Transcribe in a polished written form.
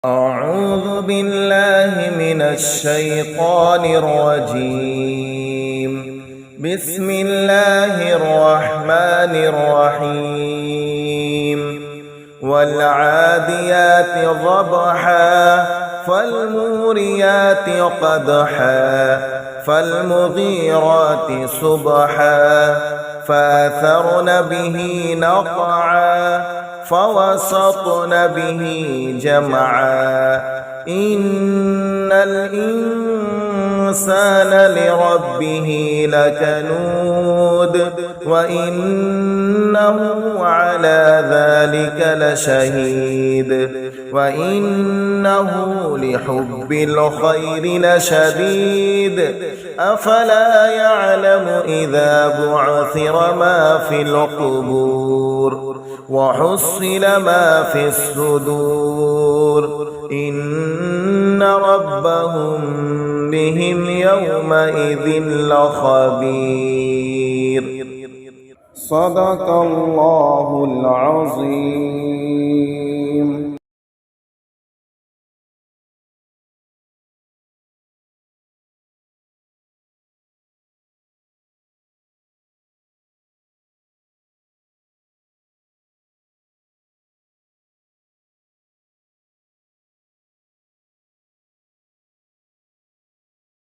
أعوذ بالله من الشيطان الرجيم. بسم الله الرحمن الرحيم. والعاديات ضبحا فالموريات قدحا فالمغيرات صبحا فأثرن به نقعا فوسطن به جمعا إن الإنسان لربه لكنود وإنه على ذلك لشهيد وإنه لحب الخير لشديد أفلا يعلم إذا بعثر ما في القبور وحصل ما في الصدور إن ربهم بهم يومئذ لخبير. صدق الله العظيم.